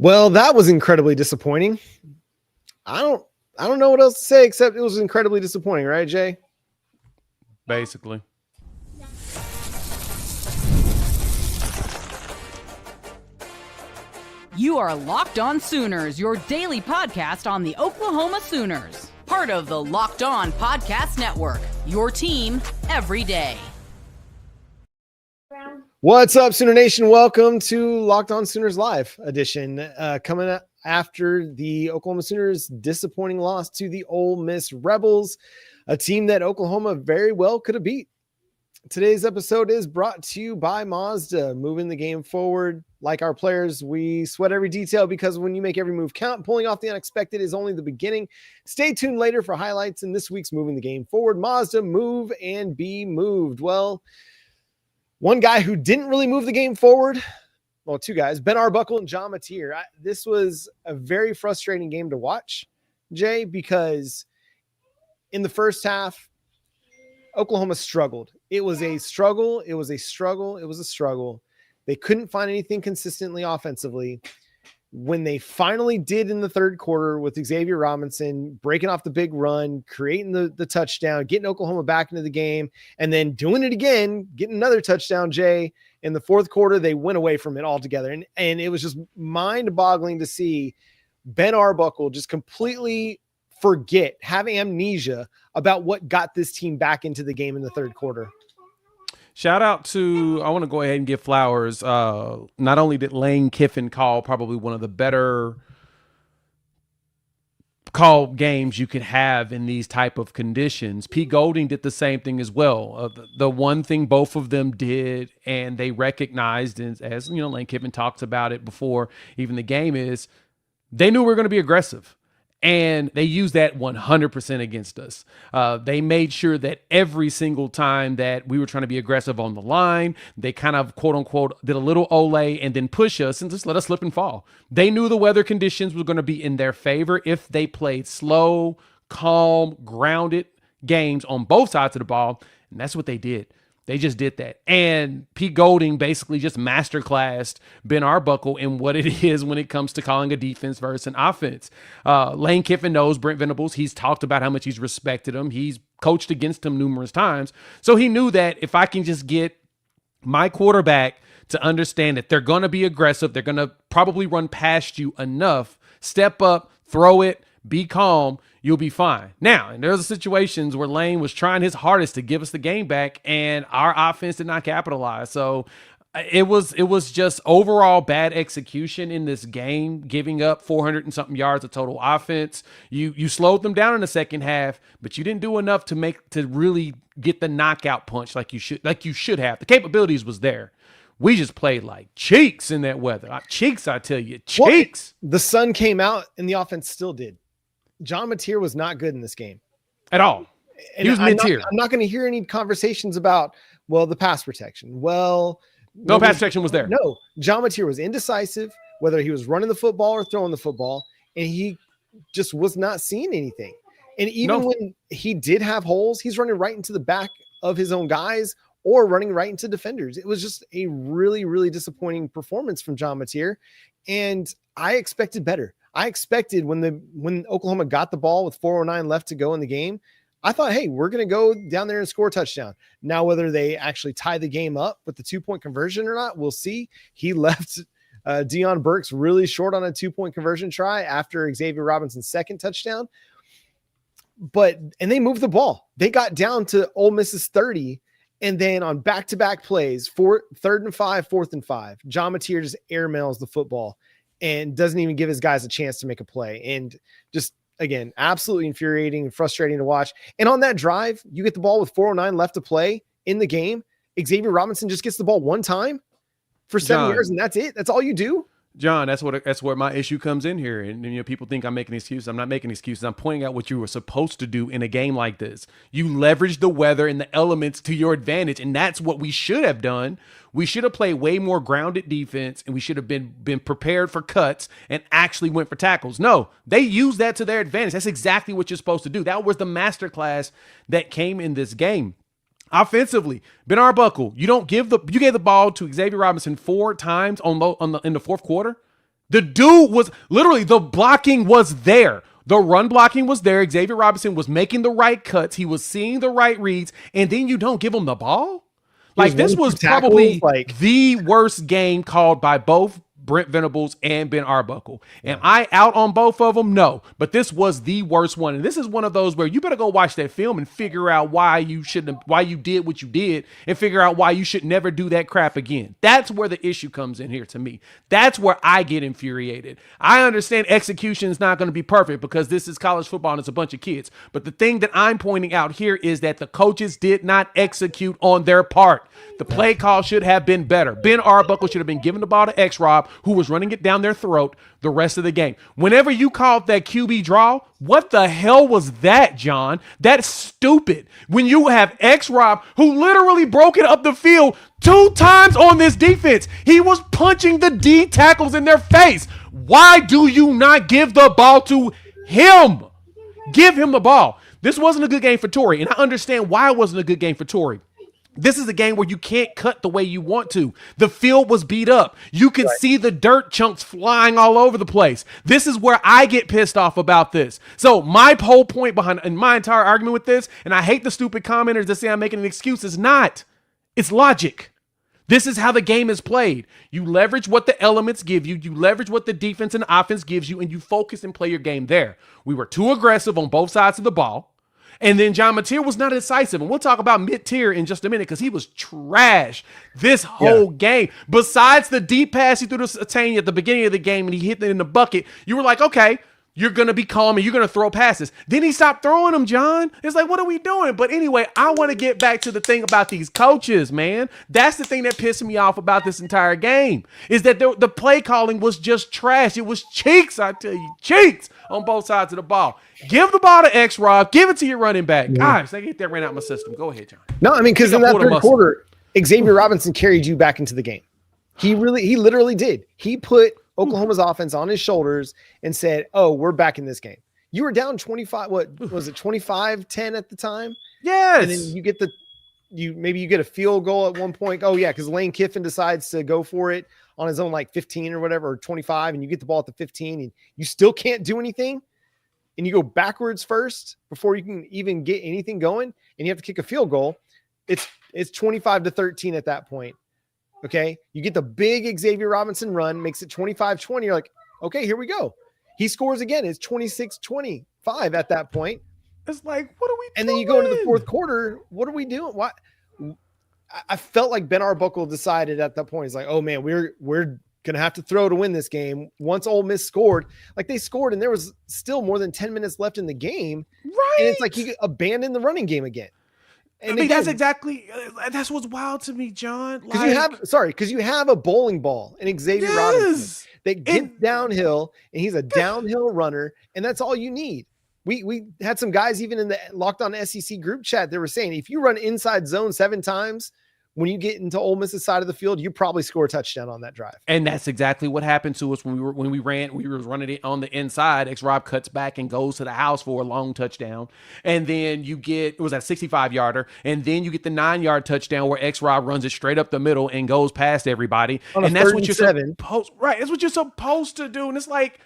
Well, that was incredibly disappointing. I don't know what else to say except it was incredibly disappointing, right, Jay? Basically. You are Locked On Sooners, your daily podcast on the Oklahoma Sooners. Part of the Locked On Podcast Network, your team every day. What's up, Sooner Nation? Welcome to Locked On Sooners Live edition. Coming after the Oklahoma Sooners' disappointing loss to the Ole Miss Rebels, a team that Oklahoma very well could have beat. Today's episode is brought to you by Mazda, moving the game forward. Like our players, we sweat every detail because when you make every move count, pulling off the unexpected is only the beginning. Stay tuned later for highlights in this week's Moving the Game Forward. Mazda, move and be moved. Well, one guy who didn't really move the game forward, well, two guys, Ben Arbuckle and John MIDTEER. This was a very frustrating game to watch, Jay, because in the first half, Oklahoma struggled. It was a struggle. It was a struggle. It was a struggle. They couldn't find anything consistently offensively. When they finally did in the third quarter with Xavier Robinson breaking off the big run, creating the touchdown, getting Oklahoma back into the game, and then doing it again, getting another touchdown, Jay, in the fourth quarter, they went away from it altogether. And it was just mind-boggling to see Ben Arbuckle just completely forget, have amnesia about what got this team back into the game in the third quarter. Shout out to, I want to go ahead and give flowers. Not only did Lane Kiffin call probably one of the better call games you could have in these type of conditions, Pete Golding did the same thing as well. The one thing both of them did, and they recognized, as you know, Lane Kiffin talks about it before even the game, is they knew we were going to be aggressive. And they used that 100% against us. They made sure that every single time that we were trying to be aggressive on the line, they kind of, quote unquote, did a little Ole and then push us and just let us slip and fall. They knew the weather conditions were going to be in their favor if they played slow, calm, grounded games on both sides of the ball. And that's what they did. They just did that. And Pete Golding basically just masterclassed Ben Arbuckle in what it is when it comes to calling a defense versus an offense. Lane Kiffin knows Brent Venables. He's talked about how much he's respected him. He's coached against him numerous times. So he knew that if I can just get my quarterback to understand that they're going to be aggressive, they're going to probably run past you enough, step up, throw it, be calm, you'll be fine. Now, and there's situations where Lane was trying his hardest to give us the game back, and our offense did not capitalize. So it was just overall bad execution in this game, giving up 400 and something yards of total offense. You slowed them down in the second half, but you didn't do enough to really get the knockout punch like you should have. The capabilities was there. We just played like cheeks in that weather. Cheeks, I tell you, cheeks. Well, the sun came out and the offense still did. John MIDTEER was not good in this game at all. And he was mid-tier. I'm not going to hear any conversations about, well, the pass protection. Well, no pass protection was there. No, John MIDTEER was indecisive, whether he was running the football or throwing the football, and he just was not seeing anything. And even when he did have holes, he's running right into the back of his own guys or running right into defenders. It was just a really, really disappointing performance from John MIDTEER. And I expected better. I expected when Oklahoma got the ball with 4:09 left to go in the game, I thought, hey, we're going to go down there and score a touchdown. Now, whether they actually tie the game up with the 2-point conversion or not, we'll see. He left Deion Burks really short on a 2-point conversion try after Xavier Robinson's second touchdown. And they moved the ball. They got down to Ole Miss's 30. And then on back-to-back plays, 3rd and 5, 4th and 5, John MIDTEER just airmails the football and doesn't even give his guys a chance to make a play. And just, again, absolutely infuriating and frustrating to watch. And on that drive, you get the ball with 4:09 left to play in the game. Xavier Robinson just gets the ball one time for 7 yards, and that's it. That's all you do. John, that's where my issue comes in here. And people think I'm making excuses. I'm not making excuses. I'm pointing out what you were supposed to do in a game like this. You leverage the weather and the elements to your advantage, and that's what we should have done. We should have played way more grounded defense, and we should have been prepared for cuts and actually went for tackles. No, they used that to their advantage. That's exactly what you're supposed to do. That was the masterclass that came in this game. Offensively, Ben Arbuckle, you gave the ball to Xavier Robinson 4 times in the fourth quarter. The dude was literally, the blocking was there. The run blocking was there. Xavier Robinson was making the right cuts. He was seeing the right reads. And then you don't give him the ball? Like, this was probably the worst game called by both Brent Venables and Ben Arbuckle. Am I out on both of them? No. But this was the worst one. And this is one of those where you better go watch that film and figure out why you did what you did, and figure out why you should never do that crap again. That's where the issue comes in here to me. That's where I get infuriated. I understand execution is not going to be perfect because this is college football and it's a bunch of kids. But the thing that I'm pointing out here is that the coaches did not execute on their part. The play call should have been better. Ben Arbuckle should have been giving the ball to X-Rob, who was running it down their throat the rest of the game. Whenever you called that QB draw, what the hell was that, John? That's stupid. When you have X-Rob, who literally broke it up the field 2 times on this defense. He was punching the D tackles in their face. Why do you not give the ball to him? Give him the ball. This wasn't a good game for Torrey, and I understand why it wasn't a good game for Torrey. This is a game where you can't cut the way you want to. The field was beat up. You can see the dirt chunks flying all over the place. This is where I get pissed off about this. So my whole point behind and my entire argument with this, and I hate the stupid commenters that say I'm making an excuse, is not. It's logic. This is how the game is played. You leverage what the elements give you. You leverage what the defense and offense gives you, and you focus and play your game there. We were too aggressive on both sides of the ball. And then John MIDTEER was not decisive. And we'll talk about MIDTEER in just a minute because he was trash this whole game. Besides the deep pass he threw to Satania at the beginning of the game and he hit it in the bucket, you were like, okay, you're going to be calm and you're going to throw passes. Then he stopped throwing them, John. It's like, what are we doing? But anyway, I want to get back to the thing about these coaches, man. That's the thing that pissed me off about this entire game, is that the play calling was just trash. It was cheeks, I tell you, cheeks on both sides of the ball. Give the ball to X-Rob. Give it to your running back. Gosh, they get that ran out of my system. Go ahead, John. No, I mean, because in that third quarter, Xavier Robinson carried you back into the game. He literally did. He put Oklahoma's offense on his shoulders and said, oh, we're back in this game. You were down 25, what was it, 25-10 at the time? Yes. And then you get maybe you get a field goal at one point. Oh, yeah, because Lane Kiffin decides to go for it on his own, like 15 or whatever, or 25, and you get the ball at the 15, and you still can't do anything. And you go backwards first before you can even get anything going, and you have to kick a field goal. It's 25-13 at that point. Okay. You get the big Xavier Robinson run, makes it 25-20. You're like, okay, here we go. He scores again. It's 26-25 at that point. It's like, what are we doing? And then you go into the fourth quarter. What are we doing? What? I felt like Ben Arbuckle decided at that point. He's like, oh man, we're going to have to throw to win this game. Once Ole Miss scored, like they scored and there was still more than 10 minutes left in the game. Right. And it's like he abandoned the running game again. And I mean, that's what's wild to me, John. Because you have a bowling ball and Xavier Robinson that gets downhill, and he's a downhill runner, and that's all you need. We had some guys even in the Locked On SEC group chat. They were saying if you run inside zone 7 times, when you get into Ole Miss's side of the field, you probably score a touchdown on that drive. And that's exactly what happened to us when we were running it on the inside. X-Rob cuts back and goes to the house for a long touchdown. And then it was a 65-yarder. And then you get the 9-yard touchdown where X-Rob runs it straight up the middle and goes past everybody. And that's what you're supposed, right. That's what you're supposed to do. And it's like,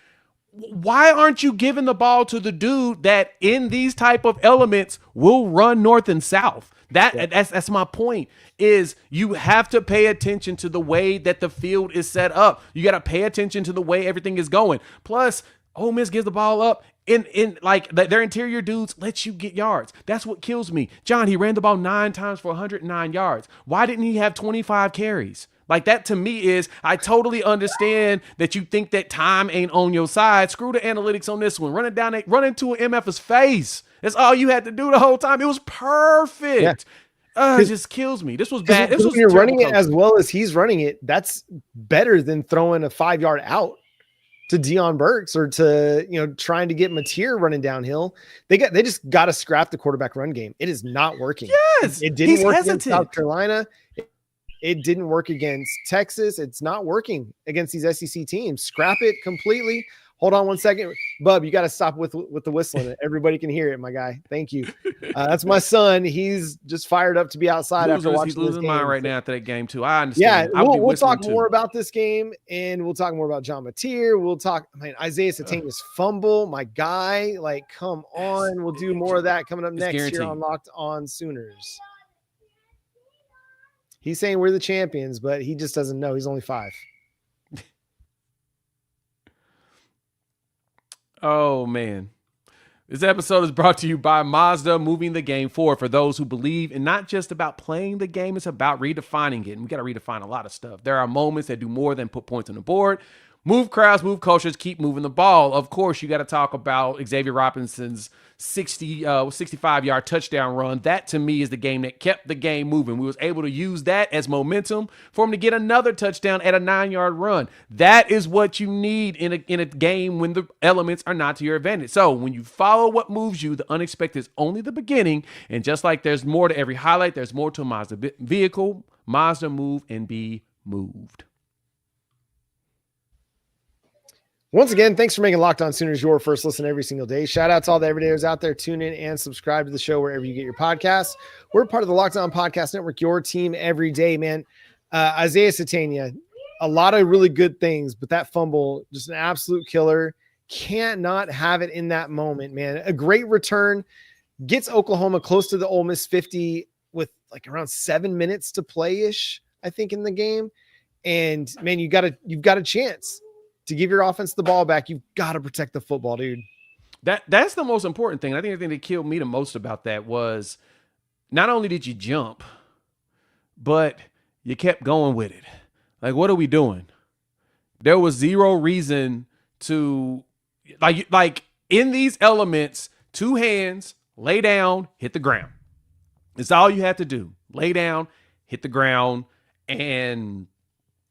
why aren't you giving the ball to the dude that in these type of elements will run north and south? That's my point, is you have to pay attention to the way that the field is set up. You got to pay attention to the way everything is going. Plus, Ole Miss gives the ball up in like their interior dudes let you get yards. That's what kills me. John, he ran the ball 9 times for 109 yards. Why didn't he have 25 carries? Like, that to me is, I totally understand that you think that time ain't on your side. Screw the analytics on this one. Run into an MF's face. That's all you had to do the whole time. It was perfect. Yeah. It just kills me. This was bad. When you're running it as well as he's running it, that's better than throwing a 5-yard out to Deion Burks or to, trying to get MIDTEER running downhill. They just got to scrap the quarterback run game. It is not working. Yes. It didn't work against South Carolina. It didn't work against Texas. It's not working against these SEC teams. Scrap it completely. Hold on one second. Bub, you got to stop with the whistling. Everybody can hear it, my guy. Thank you. That's my son. He's just fired up to be outside after watching He's losing this mine game. right now after that game, too. I understand. Yeah, we'll talk more about this game, and we'll talk more about John MIDTEER. We'll talk, Isaiah Satania's fumble, my guy. Like, come on. We'll do more of that coming up next year on Locked On Sooners. He's saying we're the champions, but he just doesn't know. He's only 5. Oh, man. This episode is brought to you by Mazda, moving the game forward for those who believe in not just about playing the game, it's about redefining it. And we got to redefine a lot of stuff. There are moments that do more than put points on the board. Move crowds, move cultures, keep moving the ball. Of course, you got to talk about Xavier Robinson's 65-yard touchdown run. That, to me, is the game that kept the game moving. We was able to use that as momentum for him to get another touchdown at a 9-yard run. That is what you need in a game when the elements are not to your advantage. So when you follow what moves you, the unexpected is only the beginning. And just like there's more to every highlight, there's more to a Mazda vehicle. Mazda, move and be moved. Once again, thanks for making Locked On Sooners your first listen every single day. Shout out to all the everydayers out there. Tune in and subscribe to the show wherever you get your podcasts. We're part of the Locked On Podcast Network, your team every day, man. Isaiah Satania, a lot of really good things, but that fumble, just an absolute killer. Can't not have it in that moment, man. A great return. Gets Oklahoma close to the Ole Miss 50 with like around 7 minutes to play-ish, I think, in the game. And, man, you've got a chance to give your offense the ball back. You've got to protect the football, dude. That's the most important thing. I think the thing that killed me the most about that was not only did you jump, but you kept going with it. Like, what are we doing? There was zero reason to like in these elements, 2 hands, lay down, hit the ground. It's all you have to do. Lay down, hit the ground, and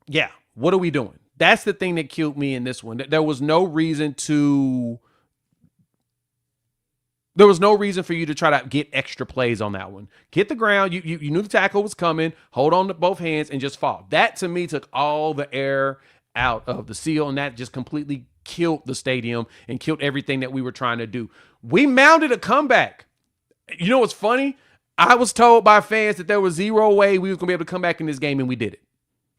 yeah, what are we doing? That's the thing that killed me in this one. There was no reason for you to try to get extra plays on that one. Hit the ground. You knew the tackle was coming. Hold on to both hands and just fall. That, to me, took all the air out of the seal, and that just completely killed the stadium and killed everything that we were trying to do. We mounted a comeback. You know what's funny? I was told by fans that there was zero way we was going to be able to come back in this game, and we did it.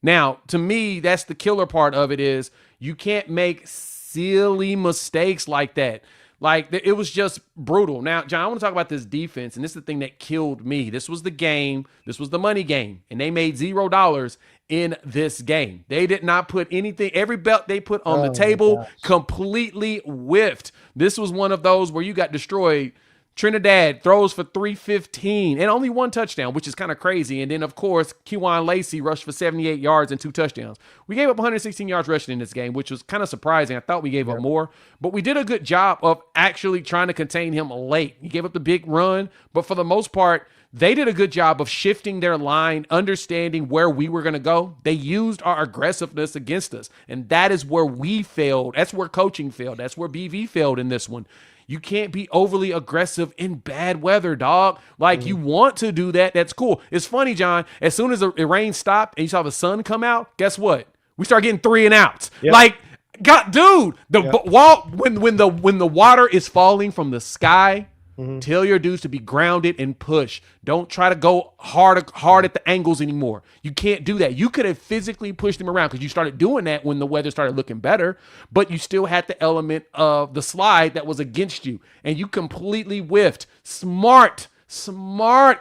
Now, to me, that's the killer part of it is you can't make silly mistakes like that. Like, it was just brutal. Now, John, I want to talk about this defense, and this is the thing that killed me. This was the game. This was the money game, and they made $0 in this game. They did not put anything. Every belt they put on the table completely whiffed. This was one of those where you got destroyed. Trinidad throws for 315 and only 1 touchdown, which is kind of crazy. And then, of course, Kewan Lacey rushed for 78 yards and 2 touchdowns. We gave up 116 yards rushing in this game, which was kind of surprising. I thought we gave up more, but we did a good job of actually trying to contain him late. He gave up the big run, but for the most part, they did a good job of shifting their line, understanding where we were going to go. They used our aggressiveness against us, and that is where we failed. That's where coaching failed. That's where BV failed in this one. You can't be overly aggressive in bad weather, dog. Like, you want to do that. That's cool. It's funny, John. As soon as the rain stopped and you saw the sun come out, guess what? We start getting 3 and outs. Yep. Like, God, dude, when the water is falling from the sky, tell your dudes to be grounded and push. Don't try to go hard at the angles anymore. You can't do that. You could have physically pushed them around because you started doing that when the weather started looking better, but you still had the element of the slide that was against you, and you completely whiffed. Smart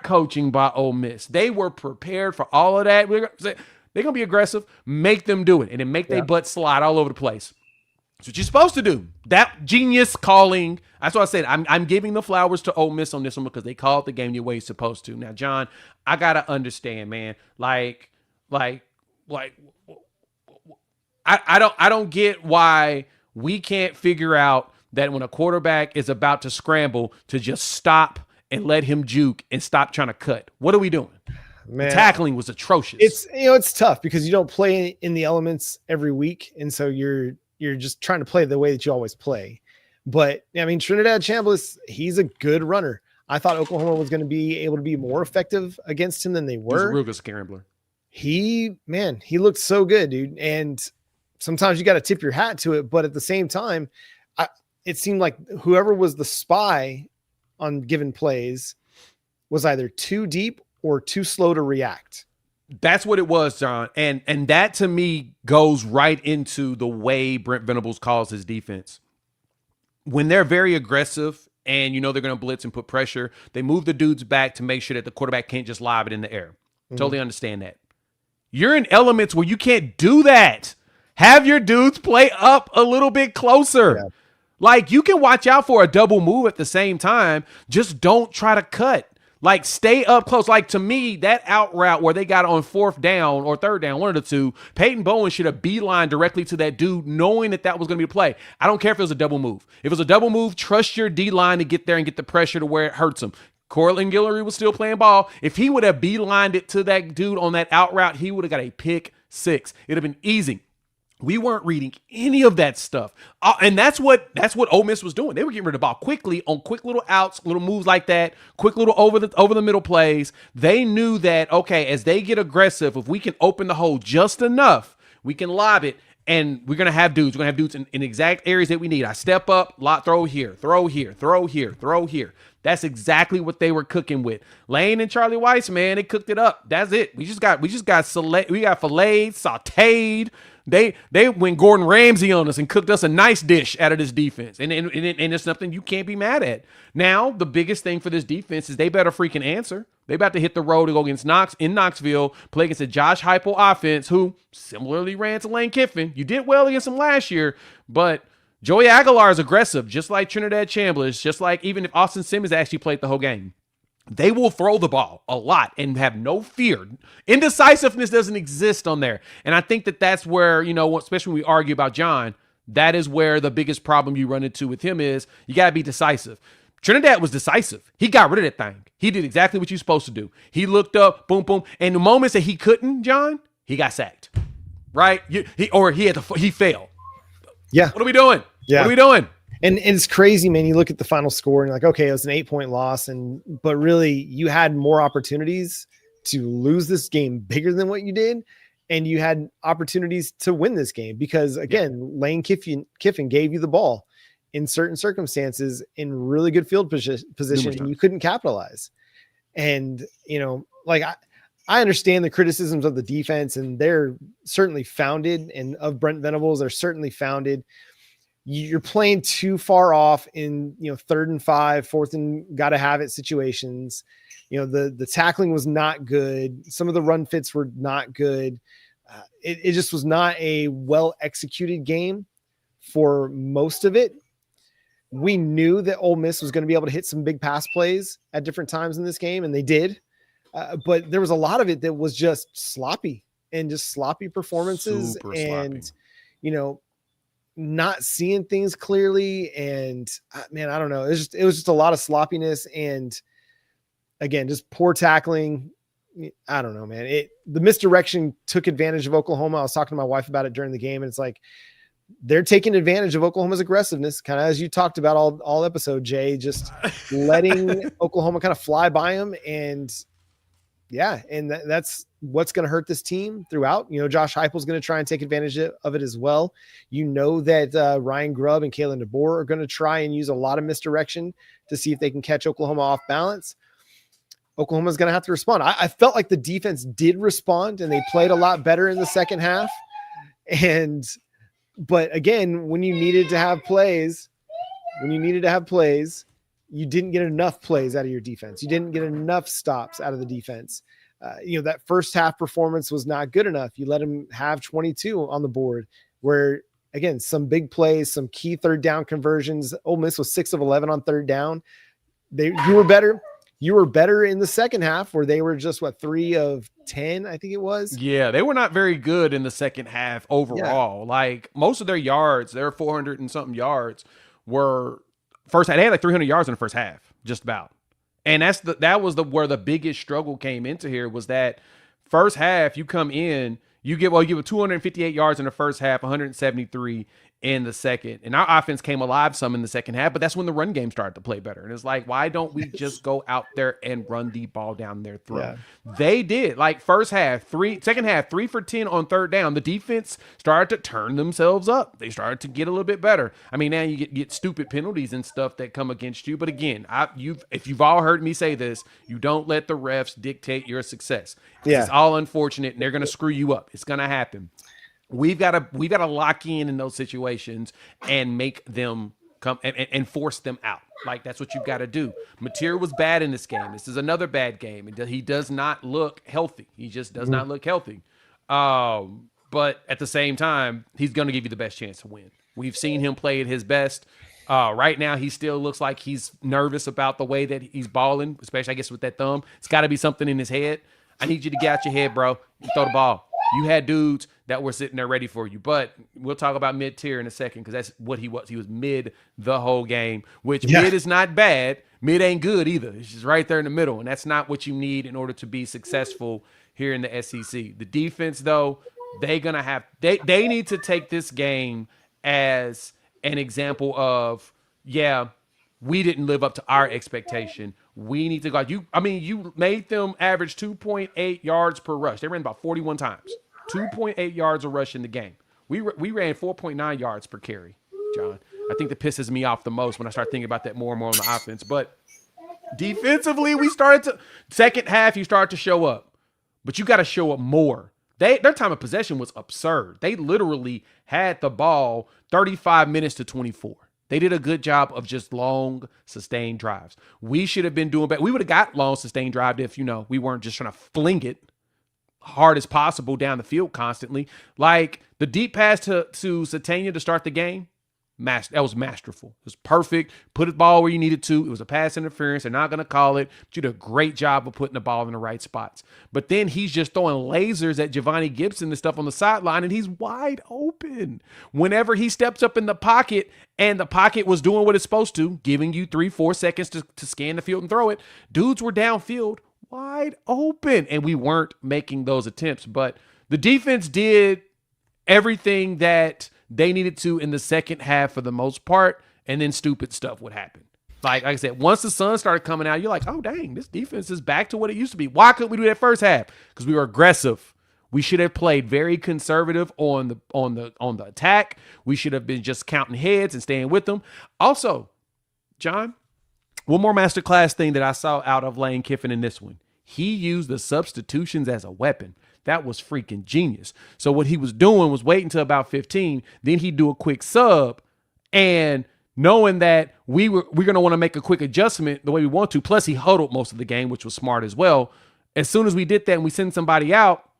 coaching by Ole Miss. They were prepared for all of that. They're going to be aggressive. Make them do it, and then make their butt slide all over the place. That's what you're supposed to do. That genius calling. That's what I said. I'm giving the flowers to Ole Miss on this one because they called the game the way it's supposed to. Now, John, I gotta understand, man. I don't get why we can't figure out that when a quarterback is about to scramble to just stop and let him juke and stop trying to cut. What are we doing? Man, the tackling was atrocious. It's tough because you don't play in the elements every week, and so you're just trying to play the way that you always play. But I mean, Trinidad Chambliss, he's a good runner. I thought Oklahoma was going to be able to be more effective against him than they were. He's a real good scrambler. he looked so good, dude. And sometimes you got to tip your hat to it, but at the same time, it seemed like whoever was the spy on given plays was either too deep or too slow to react. That's what it was, John. And that to me goes right into the way Brent Venables calls his defense. When they're very aggressive and you know they're going to blitz and put pressure, they move the dudes back to make sure that the quarterback can't just lob it in the air. Totally understand that. You're in elements where you can't do that. Have your dudes play up a little bit closer. Yeah. Like, you can watch out for a double move at the same time. Just don't try to cut. Like, stay up close. Like, to me, that out route where they got on 4th down or 3rd down, one of the two, Peyton Bowen should have beeline directly to that dude knowing that that was going to be a play. I don't care if it was a double move. If it was a double move, trust your D-line to get there and get the pressure to where it hurts them. Cortland Guillory was still playing ball. If he would have beelined it to that dude on that out route, he would have got a pick 6. It would have been easy. We weren't reading any of that stuff. And that's what Ole Miss was doing. They were getting rid of the ball quickly on quick little outs, little moves like that, quick little over the middle plays. They knew that, okay, as they get aggressive, if we can open the hole just enough, we can lob it, and we're going to have dudes. We're going to have dudes in exact areas that we need. I step up, lot, throw here, throw here, throw here, throw here. That's exactly what they were cooking with. Lane and Charlie Weiss, man, they cooked it up. That's it. We got filleted, sauteed. They went Gordon Ramsay on us and cooked us a nice dish out of this defense. And it's something you can't be mad at. Now, the biggest thing for this defense is they better freaking answer. They about to hit the road to go against Knoxville, play against a Josh Heupel offense who similarly ran to Lane Kiffin. You did well against him last year, but Joey Aguilar is aggressive, just like Trinidad Chambliss, just like even if Austin Simmons actually played the whole game. They will throw the ball a lot and have no fear. Indecisiveness doesn't exist on there. And I think that that's where, especially when we argue about John, that is where the biggest problem you run into with him is you got to be decisive. Trinidad was decisive. He got rid of that thing. He did exactly what you're supposed to do. He looked up, boom, boom. And the moments that he couldn't, John, he got sacked. Right? He failed. Yeah. What are we doing? Yeah. What are we doing? And it's crazy, man. You look at the final score and you're like, okay, it was an 8-point loss. But really you had more opportunities to lose this game bigger than what you did. And you had opportunities to win this game because again, Lane Kiffin gave you the ball in certain circumstances in really good field position and you couldn't capitalize. And, I understand the criticisms of the defense and they're certainly founded, and of Brent Venables, they're certainly founded. You're playing too far off in, 3rd and 5, 4th and gotta have it situations. The tackling was not good. Some of the run fits were not good. It just was not a well executed game for most of it. We knew that Ole Miss was going to be able to hit some big pass plays at different times in this game, and they did. But there was a lot of it that was just sloppy and just sloppy performances. Super and, sloppy. Not seeing things clearly. And man, I don't know. It was just a lot of sloppiness. And again, just poor tackling. I don't know, man. The misdirection took advantage of Oklahoma. I was talking to my wife about it during the game, and it's like, they're taking advantage of Oklahoma's aggressiveness, kind of as you talked about all episode, Jay, just letting Oklahoma kind of fly by them. And that's what's going to hurt this team throughout. Josh Heupel is going to try and take advantage of it as well. That Ryan Grubb and Kalen DeBoer are going to try and use a lot of misdirection to see if they can catch Oklahoma off balance. Oklahoma's going to have to respond. I felt like the defense did respond and they played a lot better in the second half. But again, when you needed to have plays, you didn't get enough plays out of your defense. You didn't get enough stops out of the defense. That first half performance was not good enough. You let them have 22 on the board where, again, some big plays, some key 3rd down conversions. Ole Miss was 6 of 11 on 3rd down. You were better. You were better in the second half where they were just 3 of 10, I think it was. Yeah, they were not very good in the second half overall. Yeah. Like most of their yards, their 400 and something yards were first half. They had like 300 yards in the first half, just about. And that was where the biggest struggle came into here was that first half you come in, you give 258 yards in the first half, 173. in the second. And our offense came alive some in the second half, but that's when the run game started to play better. And it's like, why don't we just go out there and run the ball down their throat? Yeah. They did. Like second half, 3 for 10 on third down. The defense started to turn themselves up. They started to get a little bit better. I mean, now you get stupid penalties and stuff that come against you. But again, if you've all heard me say this, you don't let the refs dictate your success. It's all unfortunate, and they're going to screw you up. It's going to happen. We've got to lock in those situations and make them come and force them out. Like, that's what you've got to do. MIDTEER was bad in this game. This is another bad game. He does not look healthy. He just does not look healthy. But at the same time, he's going to give you the best chance to win. We've seen him play at his best. Right now, he still looks like he's nervous about the way that he's balling, especially, I guess, with that thumb. It's got to be something in his head. I need you to get out your head, bro. You throw the ball. You had dudes that were sitting there ready for you. But we'll talk about MIDTEER in a second, because that's what he was. He was mid the whole game, which mid is not bad. Mid ain't good either. It's just right there in the middle, and that's not what you need in order to be successful here in the SEC. The defense, though, they need to take this game as an example of, we didn't live up to our expectation. We need to go. You made them average 2.8 yards per rush. They ran about 41 times. 2.8 yards a rush in the game. We ran 4.9 yards per carry, John. I think that pisses me off the most when I start thinking about that more and more on the offense. But defensively, second half, you start to show up. But you got to show up more. Their time of possession was absurd. They literally had the ball 35 minutes to 24. They did a good job of just long, sustained drives. We should have been doing better. We would have got long, sustained drive if, we weren't just trying to fling it hard as possible down the field constantly. Like the deep pass to Satania to start the game, that was masterful. It was perfect. Put the ball where you needed to. It was a pass interference. They're not going to call it. But you did a great job of putting the ball in the right spots. But then he's just throwing lasers at Giovanni Gibson and stuff on the sideline, and he's wide open. Whenever he steps up in the pocket and the pocket was doing what it's supposed to, giving you 3-4 seconds to scan the field and throw it, dudes were downfield wide open, and we weren't making those attempts. But the defense did everything that they needed to in the second half for the most part, and then stupid stuff would happen. Like I said, once the sun started coming out, you're like, oh, dang, this defense is back to what it used to be. Why couldn't we do that first half? Because we were aggressive. We should have played very conservative on the attack. We should have been just counting heads and staying with them. Also, John, one more masterclass thing that I saw out of Lane Kiffin in this one. He used the substitutions as a weapon. That was freaking genius. So what he was doing was waiting until about 15, then he'd do a quick sub, and knowing that we're going to want to make a quick adjustment the way we want to, plus he huddled most of the game, which was smart as well. As soon as we did that and we send somebody out,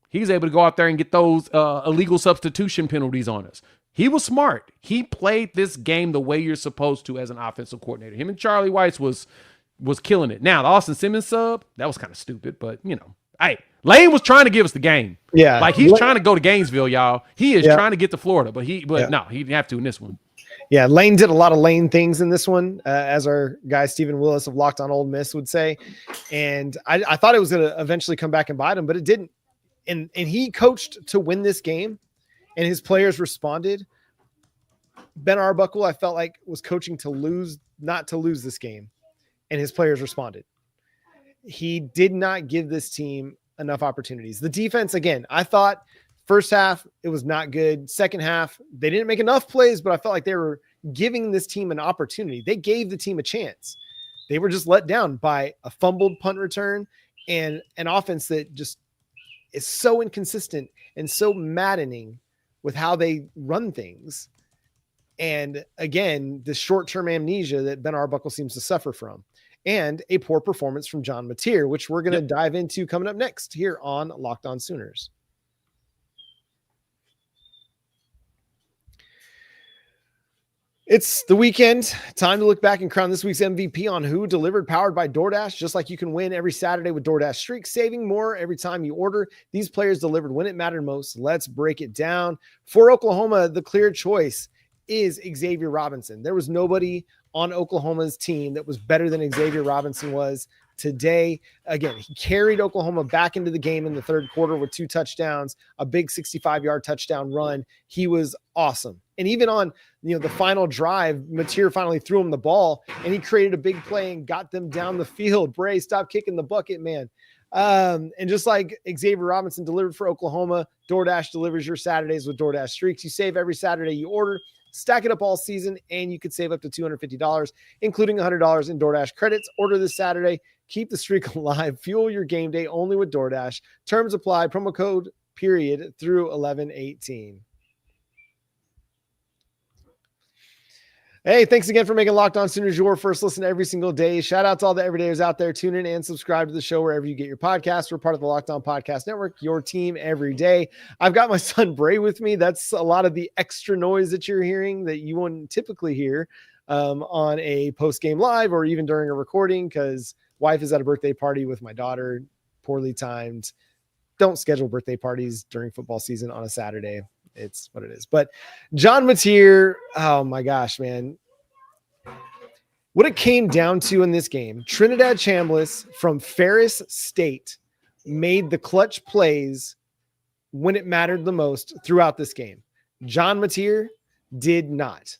he's able to go out there and get those illegal substitution penalties on us. He was smart. He played this game the way you're supposed to as an offensive coordinator. Him and Charlie Weis was killing it. Now, the Austin Simmons sub, that was kind of stupid, but, hey, Lane was trying to give us the game. Yeah. Like, he's trying to go to Gainesville, y'all. He is trying to get to Florida, but no, he didn't have to in this one. Yeah, Lane did a lot of Lane things in this one, as our guy Stephen Willis of Locked on Ole Miss would say. And I thought it was going to eventually come back and bite him, but it didn't. And he coached to win this game, and his players responded. Ben Arbuckle, I felt like, was coaching to lose, not to lose this game, and his players responded. He did not give this team enough opportunities. The defense, again, I thought first half, it was not good. Second half, they didn't make enough plays, but I felt like they were giving this team an opportunity. They gave the team a chance. They were just let down by a fumbled punt return and an offense that just is so inconsistent and so maddening with how they run things. And again, the short-term amnesia that Ben Arbuckle seems to suffer from, and a poor performance from John MIDTEER, which we're going to dive into coming up next here on Locked On Sooners. It's the weekend. Time to look back and crown this week's MVP on Who Delivered, powered by DoorDash. Just like you can win every Saturday with DoorDash Streaks, saving more every time you order. These players delivered when it mattered most. Let's break it down. For Oklahoma, the clear choice is Xavier Robinson. There was nobody on Oklahoma's team that was better than Xavier Robinson was today. Again, he carried Oklahoma back into the game in the third quarter with 2 touchdowns, a big 65-yard touchdown run. He was awesome. And even on, the final drive, MIDTEER finally threw him the ball and he created a big play and got them down the field. Bray, stop kicking the bucket, man. And just like Xavier Robinson delivered for Oklahoma, DoorDash delivers your Saturdays with DoorDash Streaks. You save every Saturday you order, stack it up all season, and you could save up to $250, including $100 in DoorDash credits. Order this Saturday. Keep the streak alive. Fuel your game day only with DoorDash. Terms apply. Promo code period through 11/18. Hey, thanks again for making Locked On Sooners your first listen every single day. Shout out to all the everydayers out there. Tune in and subscribe to the show wherever you get your podcasts. We're part of the Locked On Podcast Network, your team every day. I've got my son Bray with me. That's a lot of the extra noise that you're hearing that you wouldn't typically hear on a post-game live or even during a recording, because wife is at a birthday party with my daughter, poorly timed. Don't schedule birthday parties during football season on a Saturday. It's what it is. But John MIDTEER, oh my gosh, man. What it came down to in this game, Trinidad Chambliss from Ferris State made the clutch plays when it mattered the most throughout this game. John MIDTEER did not.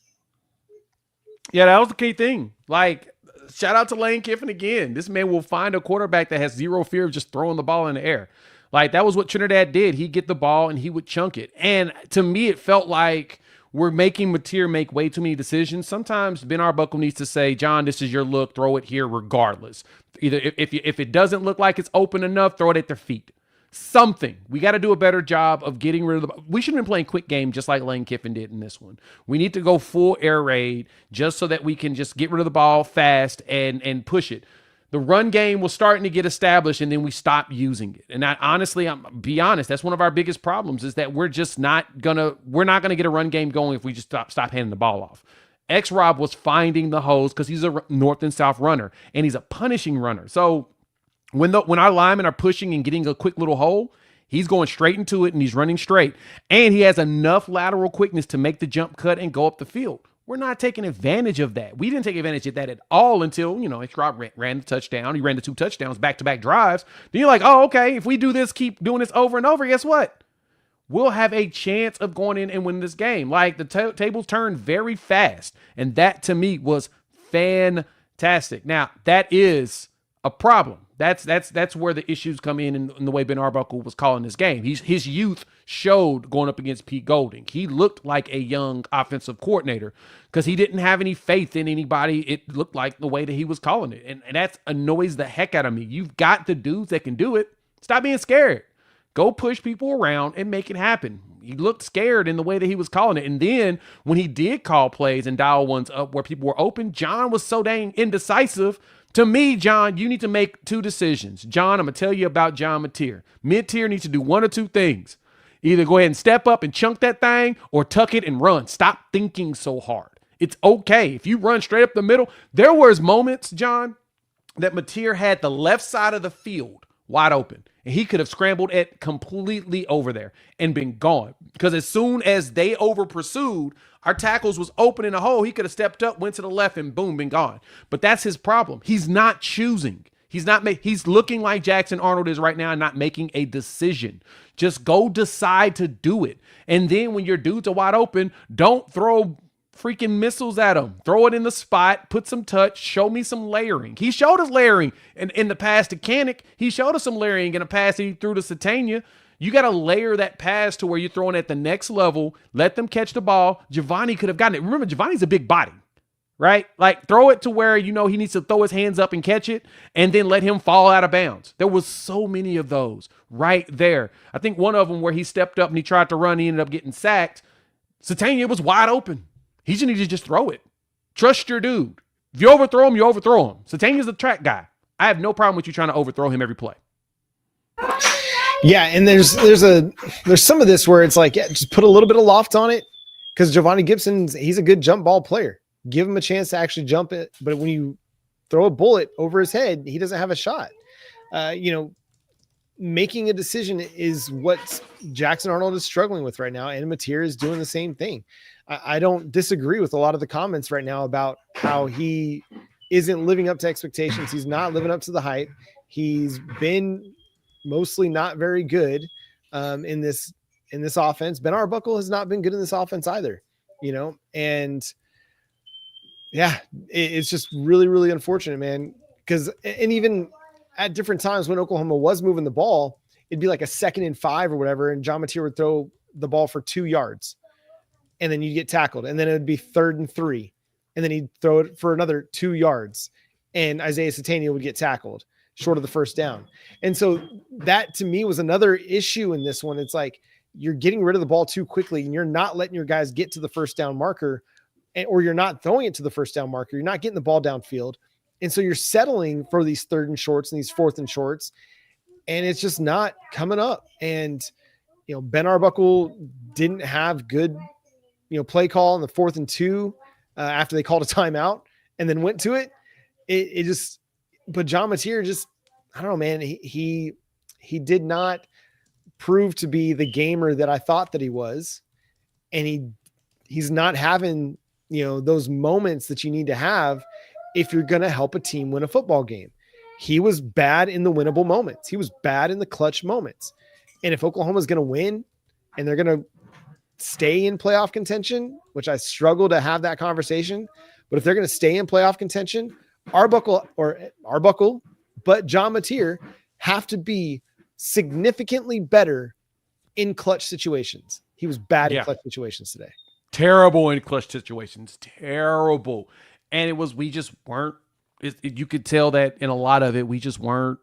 Yeah, that was the key thing. Like, shout out to Lane Kiffin again. This man will find a quarterback that has zero fear of just throwing the ball in the air. Like, that was what Trinidad did. He'd get the ball and he would chunk it. And to me, it felt like we're making MIDTEER make way too many decisions. Sometimes Ben Arbuckle needs to say, John, this is your look. Throw it here regardless. Either if it doesn't look like it's open enough, throw it at their feet. Something. We got to do a better job of getting rid of the – we should have been playing quick game just like Lane Kiffin did in this one. We need to go full air raid just so that we can just get rid of the ball fast and push it. The run game was starting to get established, and then we stopped using it. And honestly, be honest, that's one of our biggest problems is that we're not gonna get a run game going if we just stop handing the ball off. X-Rob was finding the holes because he's a north and south runner, and he's a punishing runner. So when our linemen are pushing and getting a quick little hole, he's going straight into it, and he's running straight. And he has enough lateral quickness to make the jump cut and go up the field. We're not taking advantage of that. We didn't take advantage of that at all until, X-Rob ran the touchdown. He ran the 2 touchdowns, back-to-back drives. Then you're like, oh, okay, if we do this, keep doing this over and over, guess what? We'll have a chance of going in and winning this game. Like, the tables turned very fast, and that, to me, was fantastic. Now, that is a problem. That's where the issues come in the way Ben Arbuckle was calling this game. His youth showed going up against Pete Golding. He looked like a young offensive coordinator because he didn't have any faith in anybody. It looked like the way that he was calling it. And that annoys the heck out of me. You've got the dudes that can do it. Stop being scared. Go push people around and make it happen. He looked scared in the way that he was calling it. And then when he did call plays and dial ones up where people were open, John was so dang indecisive. To me, John, you need to make 2 decisions. John, I'm going to tell you about John MIDTEER. MIDTEER needs to do 1 or 2 things. Either go ahead and step up and chunk that thing or tuck it and run. Stop thinking so hard. It's okay. If you run straight up the middle, there was moments, John, that MIDTEER had the left side of the field wide open. And he could have scrambled it completely over there and been gone. Because as soon as they over pursued, our tackles was open in a hole. He could have stepped up, went to the left, and boom, been gone. But that's his problem. He's not choosing. He's looking like Jackson Arnold is right now and not making a decision. Just go decide to do it. And then when your dudes are wide open, don't throw freaking missiles at him. Throw it in the spot, put some touch, show me some layering. He showed us layering in the pass to Kanik. He showed us some layering in a pass that he threw to Satania. You got to layer that pass to where you're throwing at the next level. Let them catch the ball. Giovanni could have gotten it. Remember, Giovanni's a big body, right? Like, throw it to where he needs to throw his hands up and catch it, and then let him fall out of bounds. There was so many of those right there. I think one of them where he stepped up and he tried to run, he ended up getting sacked. Satania was wide open. He just needed to just throw it. Trust your dude. If you overthrow him, you overthrow him. Satania's the track guy. I have no problem with you trying to overthrow him every play. Yeah, and there's some of this where it's like, yeah, just put a little bit of loft on it, because Giovanni he's a good jump ball player. Give him a chance to actually jump it, but when you throw a bullet over his head, he doesn't have a shot. Making a decision is what Jackson Arnold is struggling with right now, and MIDTEER is doing the same thing. I don't disagree with a lot of the comments right now about how he isn't living up to expectations. He's not living up to the hype. He's been mostly not very good in this offense. Ben Arbuckle has not been good in this offense either, and yeah, it's just really, really unfortunate, man. And even at different times when Oklahoma was moving the ball, it'd be like a 2nd and 5 or whatever, and John Mateer would throw the ball for 2 yards, and then you'd get tackled, and then it would be 3rd and 3, and then he'd throw it for another 2 yards, and Isaiah Satania would get tackled short of the first down. And so that to me was another issue in this one. It's like you're getting rid of the ball too quickly, and you're not letting your guys get to the first down marker, or you're not throwing it to the first down marker. You're not getting the ball downfield. And so you're settling for these 3rd and shorts and these 4th and shorts, and it's just not coming up. And, Ben Arbuckle didn't have good, play call on the 4th and 2 after they called a timeout and then went to it. But John Mateer just, I don't know, man, he did not prove to be the gamer that I thought that he was. And he's not having, those moments that you need to have if you're going to help a team win a football game. He was bad in the winnable moments. He was bad in the clutch moments. And if Oklahoma's going to win and they're going to stay in playoff contention, which I struggle to have that conversation, but if they're going to stay in playoff contention, Arbuckle, but John Mateer have to be significantly better in clutch situations. He was bad in clutch situations today. Terrible in clutch situations. Terrible. And we just weren't, you could tell that in a lot of it, we just weren't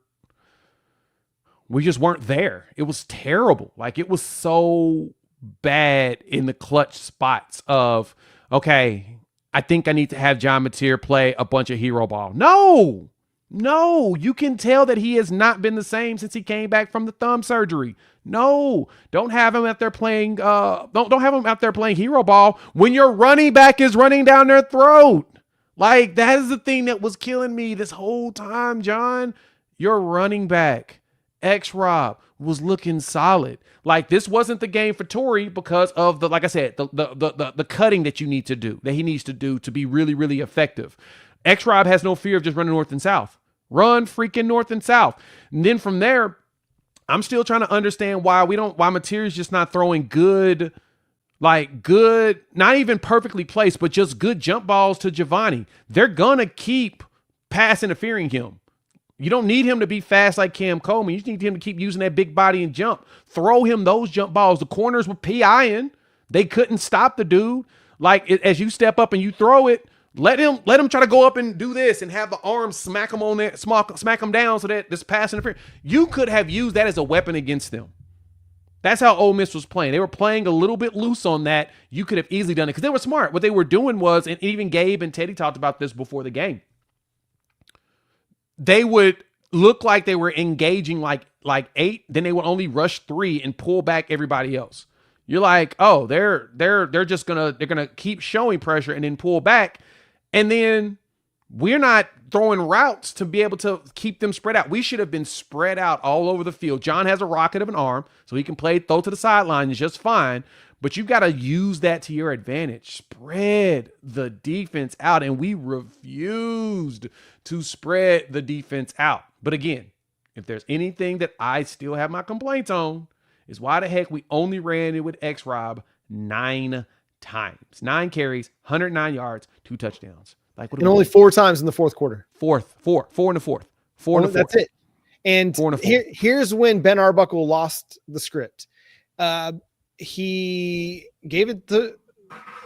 there. It was terrible. Like, it was so bad in the clutch spots of, okay, I think I need to have John Mateer play a bunch of hero ball. No, you can tell that he has not been the same since he came back from the thumb surgery. No, don't have him out there playing. Don't have him out there playing hero ball when your running back is running down their throat. Like, that is the thing that was killing me this whole time, John. Your running back, X-Rob, was looking solid. Like, this wasn't the game for Torrey because of like I said, the cutting that you need to do, that he needs to do to be really, really effective. X-Rob has no fear of just running north and south. Run freaking north and south. And then from there, I'm still trying to understand why Mateer is just not throwing good, not even perfectly placed, but just good jump balls to Giovanni. They're going to keep pass interfering him. You don't need him to be fast like Cam Coleman. You need him to keep using that big body and jump. Throw him those jump balls. The corners were PIing. They couldn't stop the dude. Like, as you step up and you throw it, let him try to go up and do this and have the arms smack him on there, smack him down so that this pass interference. You could have used that as a weapon against them. That's how Ole Miss was playing. They were playing a little bit loose on that. You could have easily done it because they were smart. What they were doing was, and even Gabe and Teddy talked about this before the game, they would look like they were engaging like 8, then they would only rush 3 and pull back everybody else. You're like, oh, they're gonna keep showing pressure and then pull back. And then we're not throwing routes to be able to keep them spread out. We should have been spread out all over the field. John has a rocket of an arm, so he can throw to the sideline just fine. But you've got to use that to your advantage. Spread the defense out. And we refused to spread the defense out. But again, if there's anything that I still have my complaints on, is why the heck we only ran it with X-Rob 9 times. 9 carries, 109 yards, 2 touchdowns. And only 4 times in the fourth quarter. 4 in the fourth. 4 in the fourth. That's it. And here's when Ben Arbuckle lost the script. He gave it to,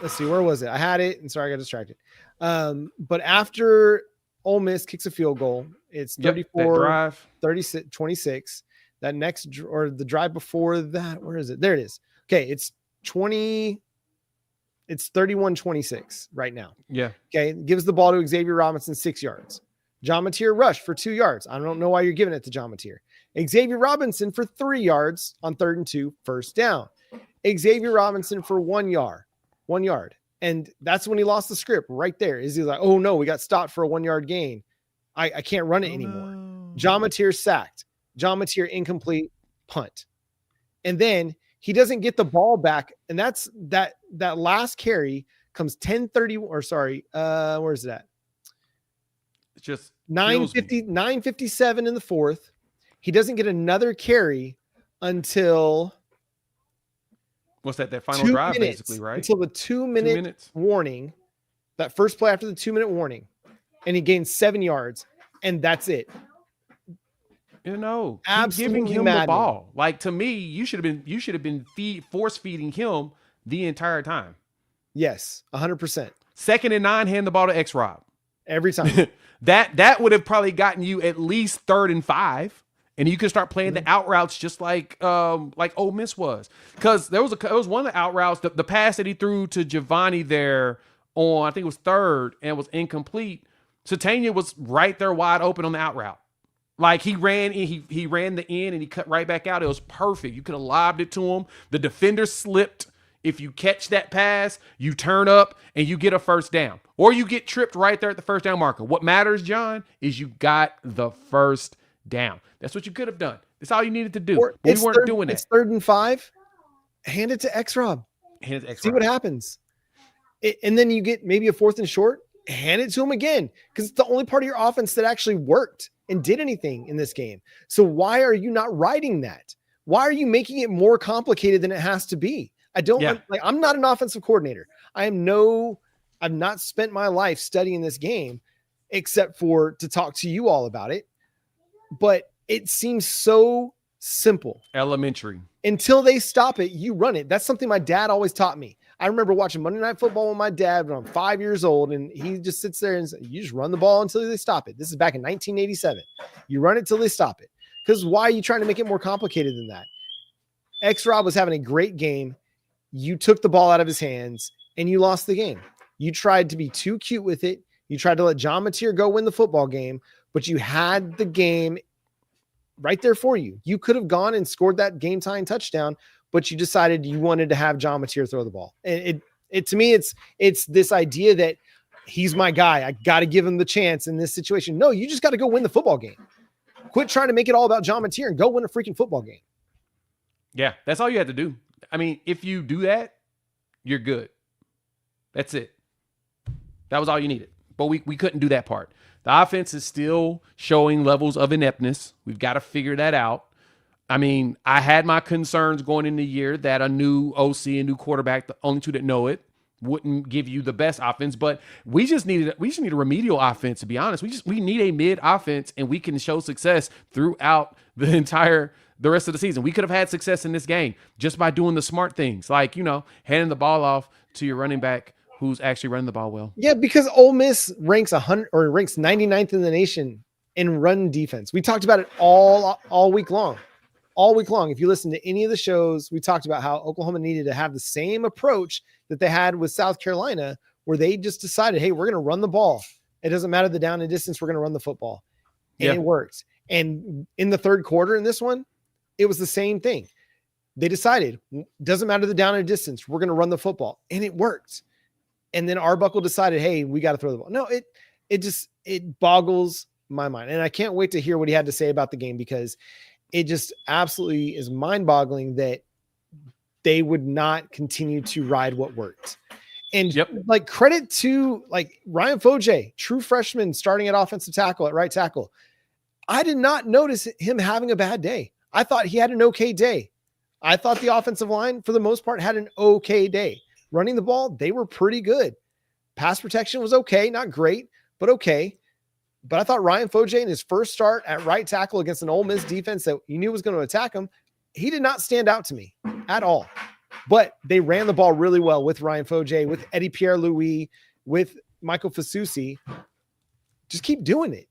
let's see, where was it? I had it, and sorry, I got distracted. But after Ole Miss kicks a field goal, it's 34, 36, 26. That next, or the drive before that, where is it? There it is. Okay, it's 31-26 right now. Yeah. Okay, gives the ball to Xavier Robinson, 6 yards. John Mateer rushed for 2 yards. I don't know why you're giving it to John Mateer. Xavier Robinson for 3 yards on 3rd and 2, first down. Xavier Robinson for 1 yard. And that's when he lost the script right there. He's like, oh no, we got stopped for a 1 yard gain. I can't run it anymore. No. John Mateer sacked. John Mateer incomplete, punt. And then he doesn't get the ball back. And that's that last carry comes 10:30, or sorry, where's that? just 9:57 in the fourth. He doesn't get another carry until what's that final drive, basically, right? Until the 2 minute warning, that first play after the 2 minute warning, and he gains 7 yards, and that's it. You know, absolutely giving him the ball. Like, to me, you should have been force feeding him the entire time. Yes, 100%. 2nd and 9, hand the ball to X-Rob every time. that would have probably gotten you at least 3rd and 5. And you could start playing the out routes just like Ole Miss was. Because there was one of the out routes, the pass that he threw to Giovanni there on, I think it was 3rd, and was incomplete. Satania was right there wide open on the out route. Like, he ran the in and he cut right back out. It was perfect. You could have lobbed it to him. The defender slipped. If you catch that pass, you turn up and you get a first down. Or you get tripped right there at the first down marker. What matters, John, is you got the first down. That's what you could have done. That's all you needed to do. But we weren't doing that. It's 3rd and 5. Hand it to X-Rob. See what happens. And then you get maybe a 4th and short. Hand it to him again, because it's the only part of your offense that actually worked and did anything in this game. So why are you not writing that? Why are you making it more complicated than it has to be? I'm not an offensive coordinator. I've not spent my life studying this game except for to talk to you all about it. But it seems so simple. Elementary. Until they stop it, you run it. That's something my dad always taught me. I remember watching Monday Night Football with my dad when I'm 5 years old, and he just sits there and says, you just run the ball until they stop it. This is back in 1987. You run it till they stop it. Because why are you trying to make it more complicated than that? X-Rob was having a great game. You took the ball out of his hands, and you lost the game. You tried to be too cute with it. You tried to let John MIDTEER go win the football game, but you had the game right there for you. You could have gone and scored that game-tying touchdown, but you decided you wanted to have John MIDTEER throw the ball. And it to me, it's this idea that he's my guy. I got to give him the chance in this situation. No, you just got to go win the football game. Quit trying to make it all about John MIDTEER and go win a freaking football game. Yeah, that's all you had to do. I mean, if you do that, you're good. That's it. That was all you needed. But we couldn't do that part. The offense is still showing levels of ineptness. We've got to figure that out. I mean, I had my concerns going into the year that a new OC, a new quarterback, the only two that know it, wouldn't give you the best offense. But we just need a remedial offense, to be honest. We need a mid offense, and we can show success throughout the rest of the season. We could have had success in this game just by doing the smart things, like, handing the ball off to your running back who's actually running the ball well. Yeah, because Ole Miss ranks 99th in the nation in run defense. We talked about it all week long. All week long. If you listen to any of the shows, we talked about how Oklahoma needed to have the same approach that they had with South Carolina, where they just decided, hey, we're going to run the ball. It doesn't matter the down and distance. We're going to run the football. And It worked. And in the third quarter in this one, it was the same thing. They decided, doesn't matter the down and distance. We're going to run the football. And it worked. And then Arbuckle decided, hey, we got to throw the ball. No, it boggles my mind. And I can't wait to hear what he had to say about the game, because it just absolutely is mind-boggling that they would not continue to ride what worked. And credit to Ryan Foje, true freshman starting at offensive tackle, at right tackle. I did not notice him having a bad day. I thought he had an okay day. I thought the offensive line, for the most part, had an okay day. Running the ball, they were pretty good. Pass protection was okay, not great, but okay. But I thought Ryan Foje, in his first start at right tackle against an Ole Miss defense that you knew was going to attack him, he did not stand out to me at all. But they ran the ball really well with Ryan Foje, with Eddie Pierre-Louis, with Michael Fasusi. Just keep doing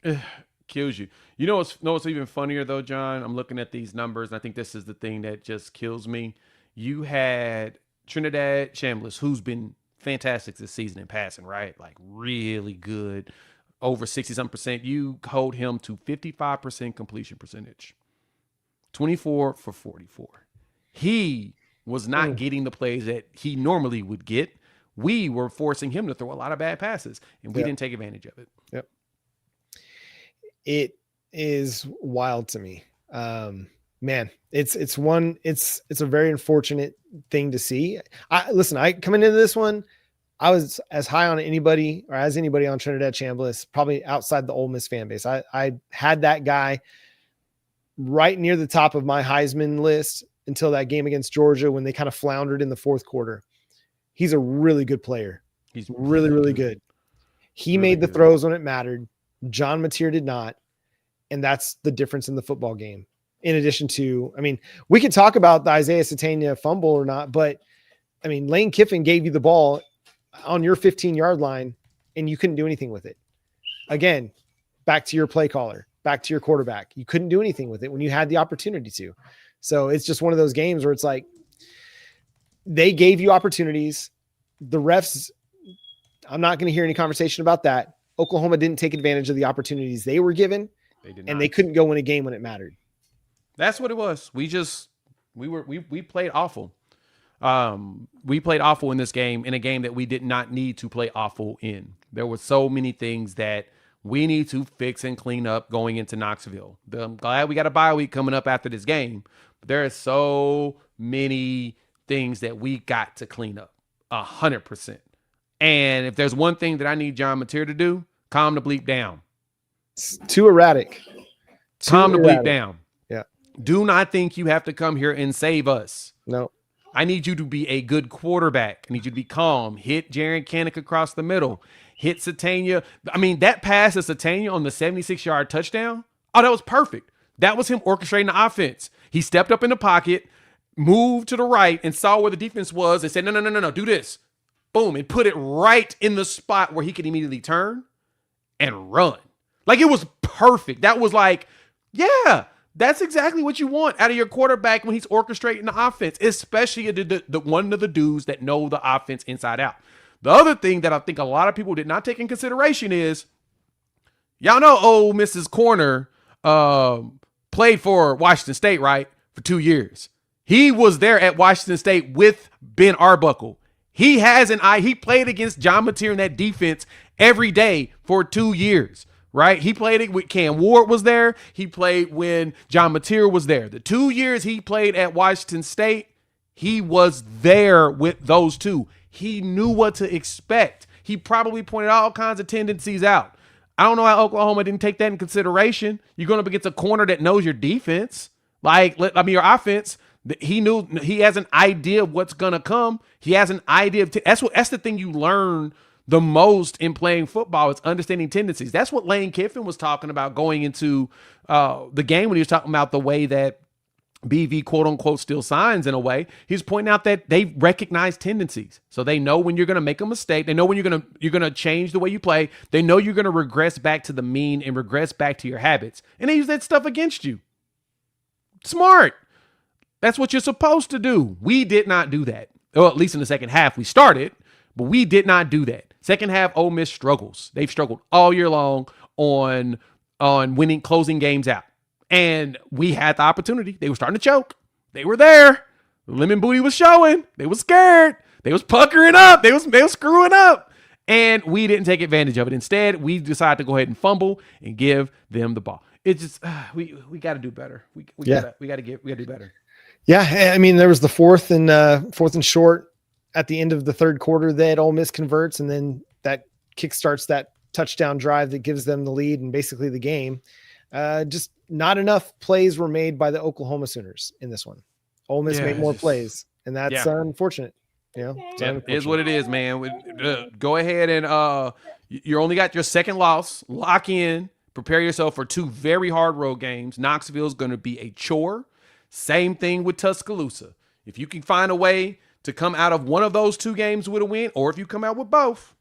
it. Kills you. You know what's even funnier, though, John? I'm looking at these numbers, and I think this is the thing that just kills me. You had Trinidad Chambliss, who's been fantastic this season in passing, right? Like, really good, over 60-something%. You hold him to 55% completion percentage, 24 for 44. He was not getting the plays that he normally would get. We were forcing him to throw a lot of bad passes, and we didn't take advantage of it. Yep. It is wild to me. Man, it's a very unfortunate thing to see. I come into this one, I was as high on anybody or as anybody on Trinidad Chambliss, probably outside the Ole Miss fan base. I had that guy right near the top of my Heisman list until that game against Georgia when they kind of floundered in the fourth quarter. He's a really good player. He's really, really good. He really made the throws when it mattered. John MIDTEER did not. And that's the difference in the football game. In addition to, I mean, we could talk about the Isaiah Satania fumble or not, but I mean, Lane Kiffin gave you the ball on your 15-yard line and you couldn't do anything with it. Again, back to your play caller, back to your quarterback. You couldn't do anything with it when you had the opportunity to. So it's just one of those games where it's like they gave you opportunities. The refs, I'm not going to hear any conversation about that. Oklahoma didn't take advantage of the opportunities they were given, and they couldn't go win a game when it mattered. That's what it was. We played awful. We played awful in this game, in a game that we did not need to play awful in. There were so many things that we need to fix and clean up going into Knoxville. I'm glad we got a bye week coming up after this game, but there are so many things that we got to clean up 100%. And if there's one thing that I need John MIDTEER to do, calm the bleep down. It's too erratic. Calm the bleep down. Yeah. Do not think you have to come here and save us. No. I need you to be a good quarterback. I need you to be calm. Hit Jaron Kanak across the middle. Hit Satania. I mean, that pass to Satania on the 76-yard touchdown, oh, that was perfect. That was him orchestrating the offense. He stepped up in the pocket, moved to the right, and saw where the defense was and said, no, do this. Boom, and put it right in the spot where he could immediately turn and run. Like, it was perfect. That was like, yeah, that's exactly what you want out of your quarterback when he's orchestrating the offense, especially the one of the dudes that know the offense inside out. The other thing that I think a lot of people did not take in consideration is, y'all know Ole Miss's corner played for Washington State, right, for 2 years. He was there at Washington State with Ben Arbuckle. He played against John MIDTEER in that defense every day for 2 years, right? He played it with Cam Ward was there. He played when John MIDTEER was there. The 2 years he played at Washington State, he was there with those two. He knew what to expect. He probably pointed all kinds of tendencies out. I don't know how Oklahoma didn't take that in consideration. You're going up against a corner that knows your defense, your offense. He knew he has an idea of what's going to come. He has an idea of that's the thing you learn the most in playing football is understanding tendencies. That's what Lane Kiffin was talking about going into the game when he was talking about the way that BV quote unquote still signs in a way. He's pointing out that they recognize tendencies. So they know when you're going to make a mistake. They know when you're going to change the way you play. They know you're going to regress back to the mean and regress back to your habits. And they use that stuff against you. Smart. That's what you're supposed to do. We did not do that. Well, at least in the second half we started, but we did not do that. Second half, Ole Miss struggles. They've struggled all year long on winning, closing games out. And we had the opportunity. They were starting to choke. They were there. The lemon booty was showing. They was scared. They was puckering up. They was screwing up. And we didn't take advantage of it. Instead, we decided to go ahead and fumble and give them the ball. It's just we got to do better. We got to do better. Yeah, I mean, there was the fourth and short at the end of the third quarter that Ole Miss converts, and then that kickstarts that touchdown drive that gives them the lead and basically the game. Just not enough plays were made by the Oklahoma Sooners in this one. Ole Miss made more plays, and that's unfortunate. It is what it is, man. Go ahead and you only got your second loss. Lock in. Prepare yourself for 2 very hard road games. Knoxville is going to be a chore. Same thing with Tuscaloosa. If you can find a way to come out of one of those 2 games with a win, or if you come out with both,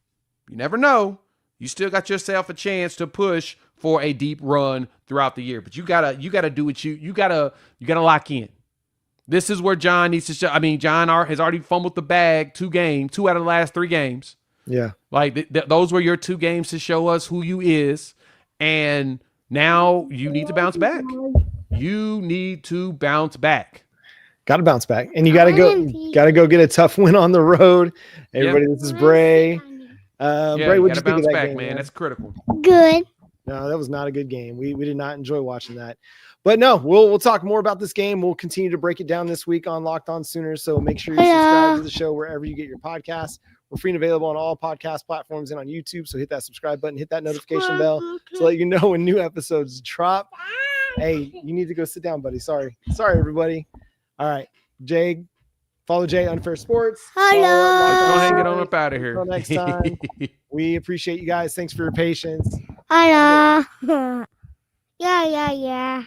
you never know. You still got yourself a chance to push for a deep run throughout the year. But you gotta do what you gotta lock in. This is where John needs to show. I mean, John has already fumbled the bag 2 out of the last 3 games. Yeah, like those were your 2 games to show us who you is, and now you need to bounce back. You need to bounce back. Got to bounce back, and you got to go get a tough win on the road. Everybody, This is Bray. Bray, what'd you think of that back, game, man? That's critical. Good. No, that was not a good game. We did not enjoy watching that. But no, we'll talk more about this game. We'll continue to break it down this week on Locked On Sooners. So make sure you subscribe to the show wherever you get your podcasts. We're free and available on all podcast platforms and on YouTube. So hit that subscribe button, hit that notification bell to let you know when new episodes drop. Hey, you need to go sit down, buddy. Sorry, everybody. All right, Jay. Follow Jay Unfair Sports. Hello. Go ahead and get on up out of here. Until next time. We appreciate you guys. Thanks for your patience. Hello. Yeah.